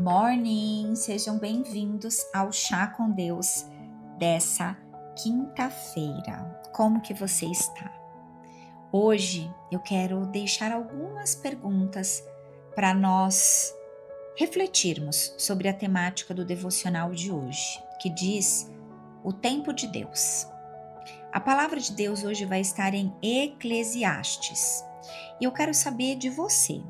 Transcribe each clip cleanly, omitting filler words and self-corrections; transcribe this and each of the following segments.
Morning! Sejam bem-vindos ao Chá com Deus dessa quinta-feira. Como que você está? Hoje eu quero deixar algumas perguntas para nós refletirmos sobre a temática do devocional de hoje, que diz o tempo de Deus. A palavra de Deus hoje vai estar em Eclesiastes e eu quero saber de você.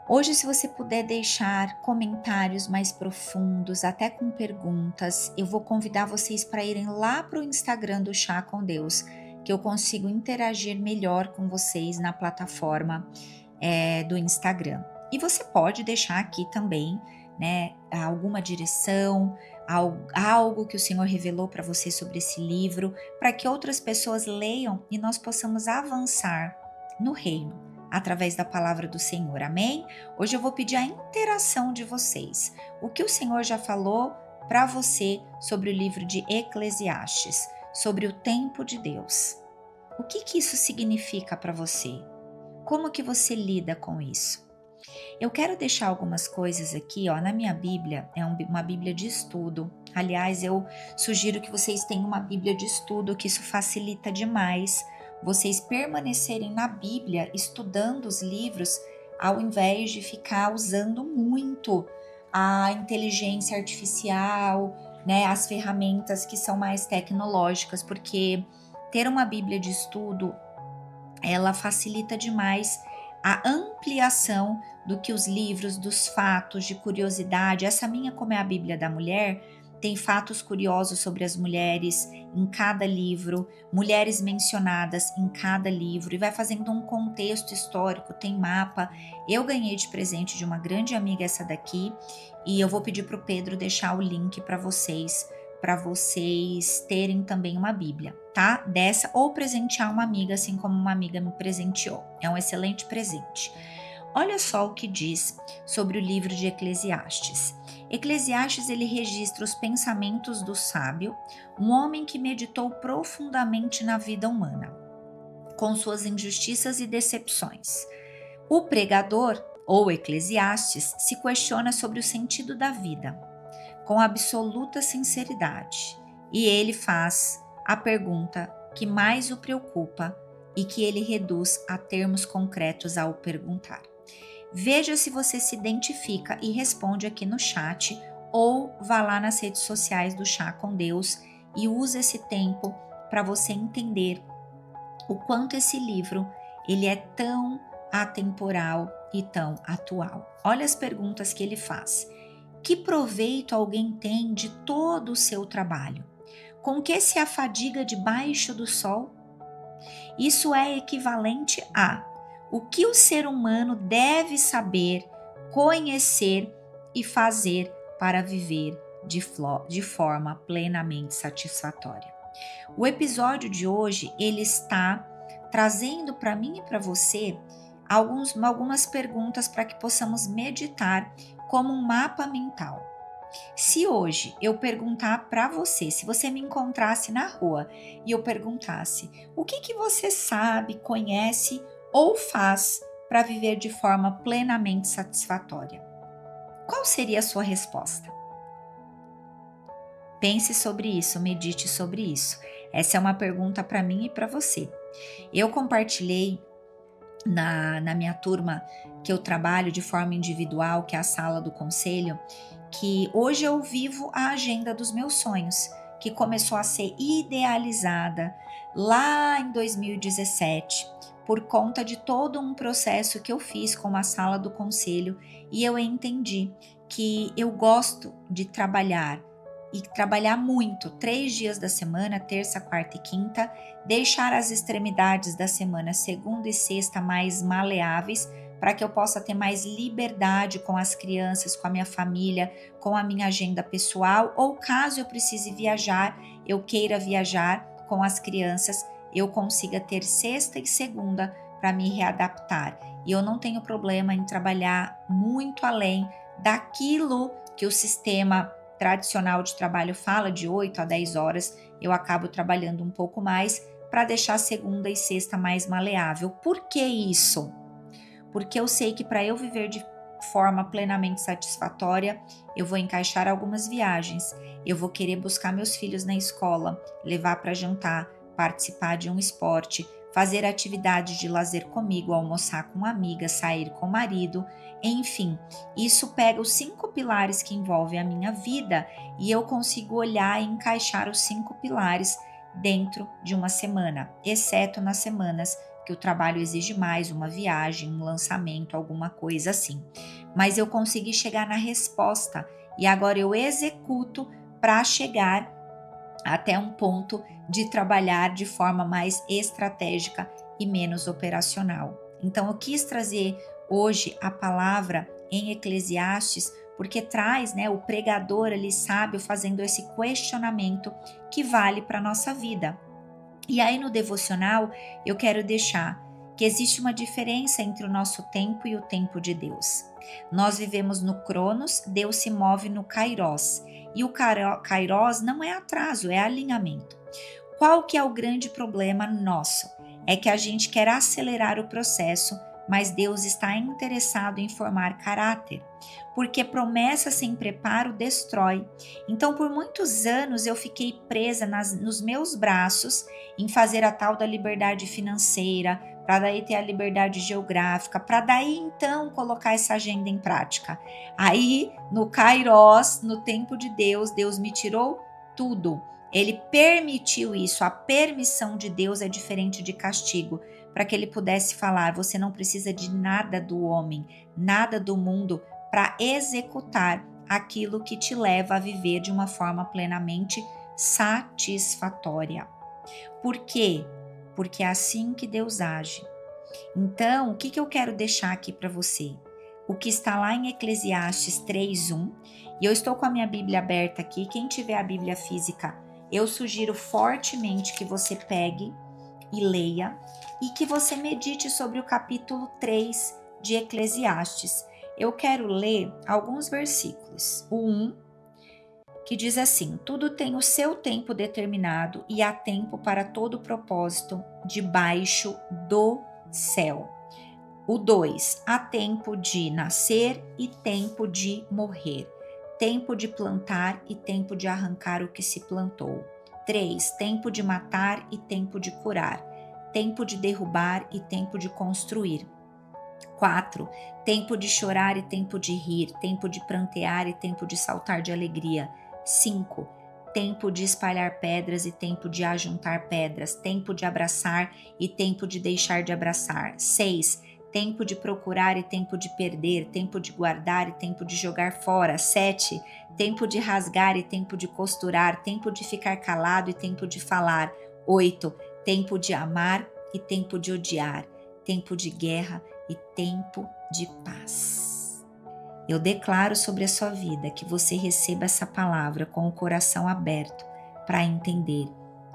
Hoje, se você puder deixar comentários mais profundos, até com perguntas, eu vou convidar vocês para irem lá para o Instagram do Chá com Deus, que eu consigo interagir melhor com vocês na plataforma do Instagram. E você pode deixar aqui também, né, alguma direção, algo que o Senhor revelou para você sobre esse livro, para que outras pessoas leiam e nós possamos avançar no reino através da palavra do Senhor, amém? Hoje eu vou pedir a interação de vocês. O que o Senhor já falou para você sobre o livro de Eclesiastes, sobre o tempo de Deus. O que isso significa para você? Como que você lida com isso? Eu quero deixar algumas coisas aqui, na minha Bíblia, uma Bíblia de estudo. Aliás, eu sugiro que vocês tenham uma Bíblia de estudo, que isso facilita demais vocês permanecerem na Bíblia, estudando os livros, ao invés de ficar usando muito a inteligência artificial, né, as ferramentas que são mais tecnológicas, porque ter uma Bíblia de estudo, ela facilita demais a ampliação do que os livros, dos fatos, de curiosidade. Essa minha, como é a Bíblia da Mulher, tem fatos curiosos sobre as mulheres em cada livro, mulheres mencionadas em cada livro, e vai fazendo um contexto histórico, tem mapa. Eu ganhei de presente de uma grande amiga essa daqui, e eu vou pedir para o Pedro deixar o link para vocês terem também uma Bíblia, tá? Dessa, ou presentear uma amiga, assim como uma amiga me presenteou. É um excelente presente. Olha só o que diz sobre o livro de Eclesiastes. Eclesiastes, ele registra os pensamentos do sábio, um homem que meditou profundamente na vida humana, com suas injustiças e decepções. O pregador, ou Eclesiastes, se questiona sobre o sentido da vida, com absoluta sinceridade, e ele faz a pergunta que mais o preocupa e que ele reduz a termos concretos ao perguntar. Veja se você se identifica e responde aqui no chat, ou vá lá nas redes sociais do Chá com Deus e use esse tempo para você entender o quanto esse livro ele é tão atemporal e tão atual. Olha as perguntas que ele faz. Que proveito alguém tem de todo o seu trabalho? Com que se afadiga debaixo do sol? Isso é equivalente a: o que o ser humano deve saber, conhecer e fazer para viver de forma plenamente satisfatória. O episódio de hoje, ele está trazendo para mim e para você algumas perguntas para que possamos meditar como um mapa mental. Se hoje eu perguntar para você, se você me encontrasse na rua e eu perguntasse o que você sabe, conhece ou faz para viver de forma plenamente satisfatória, qual seria a sua resposta? Pense sobre isso, medite sobre isso. Essa é uma pergunta para mim e para você. Eu compartilhei na minha turma que eu trabalho de forma individual, que é a sala do conselho, que hoje eu vivo a agenda dos meus sonhos, que começou a ser idealizada lá em 2017, por conta de todo um processo que eu fiz com a sala do conselho, e eu entendi que eu gosto de trabalhar e trabalhar muito, 3 dias da semana, terça, quarta e quinta, deixar as extremidades da semana, segunda e sexta, mais maleáveis, para que eu possa ter mais liberdade com as crianças, com a minha família, com a minha agenda pessoal, ou caso eu precise viajar, eu queira viajar com as crianças, eu consiga ter sexta e segunda para me readaptar. E eu não tenho problema em trabalhar muito além daquilo que o sistema tradicional de trabalho fala, de 8 a 10 horas, eu acabo trabalhando um pouco mais para deixar segunda e sexta mais maleável. Por que isso? Porque eu sei que para eu viver de forma plenamente satisfatória, eu vou encaixar algumas viagens, eu vou querer buscar meus filhos na escola, levar para jantar, participar de um esporte, fazer atividades de lazer comigo, almoçar com amigas, sair com o marido, enfim, isso pega os 5 pilares que envolvem a minha vida e eu consigo olhar e encaixar os 5 pilares dentro de uma semana, exceto nas semanas que o trabalho exige mais, uma viagem, um lançamento, alguma coisa assim. Mas eu consegui chegar na resposta e agora eu executo para chegar até um ponto de trabalhar de forma mais estratégica e menos operacional. Então eu quis trazer hoje a palavra em Eclesiastes porque traz, o pregador ali sábio fazendo esse questionamento que vale para a nossa vida. E aí no devocional eu quero deixar que existe uma diferença entre o nosso tempo e o tempo de Deus. Nós vivemos no Cronos, Deus se move no Kairos. E o Kairos não é atraso, é alinhamento. Qual que é o grande problema nosso? É que a gente quer acelerar o processo, mas Deus está interessado em formar caráter, porque promessa sem preparo destrói. Então, por muitos anos eu fiquei presa nos meus braços em fazer a tal da liberdade financeira, para daí ter a liberdade geográfica, para daí então colocar essa agenda em prática. Aí, no Kairos, no tempo de Deus, Deus me tirou tudo. Ele permitiu isso. A permissão de Deus é diferente de castigo, para que ele pudesse falar: você não precisa de nada do homem, nada do mundo para executar aquilo que te leva a viver de uma forma plenamente satisfatória. Por quê? Porque é assim que Deus age. Então, o que eu quero deixar aqui para você? O que está lá em Eclesiastes 3:1, e eu estou com a minha Bíblia aberta aqui. Quem tiver a Bíblia física, eu sugiro fortemente que você pegue e leia e que você medite sobre o capítulo 3 de Eclesiastes. Eu quero ler alguns versículos. O 1, que diz assim: tudo tem o seu tempo determinado e há tempo para todo propósito debaixo do céu. O 2, há tempo de nascer e tempo de morrer, tempo de plantar e tempo de arrancar o que se plantou. 3, tempo de matar e tempo de curar, tempo de derrubar e tempo de construir. 4, tempo de chorar e tempo de rir, tempo de prantear e tempo de saltar de alegria. 5, tempo de espalhar pedras e tempo de ajuntar pedras, tempo de abraçar e tempo de deixar de abraçar. 6, tempo de procurar e tempo de perder, tempo de guardar e tempo de jogar fora. 7, tempo de rasgar e tempo de costurar, tempo de ficar calado e tempo de falar. 8, tempo de amar e tempo de odiar, tempo de guerra e tempo de paz. Eu declaro sobre a sua vida que você receba essa palavra com o coração aberto para entender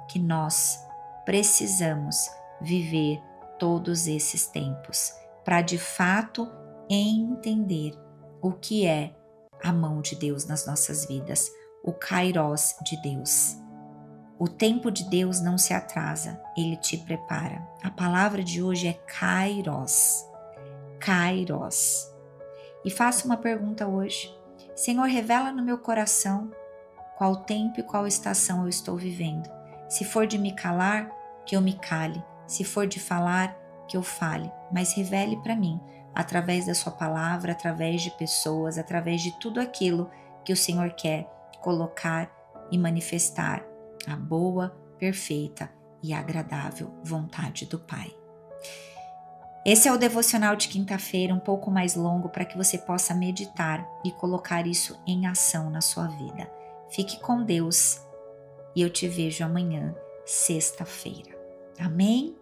que nós precisamos viver todos esses tempos para de fato entender o que é a mão de Deus nas nossas vidas, o Kairos de Deus. O tempo de Deus não se atrasa, ele te prepara. A palavra de hoje é Kairos. Kairos. E faço uma pergunta hoje. Senhor, revela no meu coração qual tempo e qual estação eu estou vivendo. Se for de me calar, que eu me cale. Se for de falar, que eu fale. Mas revele para mim, através da sua palavra, através de pessoas, através de tudo aquilo que o Senhor quer colocar e manifestar a boa, perfeita e agradável vontade do Pai. Esse é o devocional de quinta-feira, um pouco mais longo, para que você possa meditar e colocar isso em ação na sua vida. Fique com Deus e eu te vejo amanhã, sexta-feira. Amém?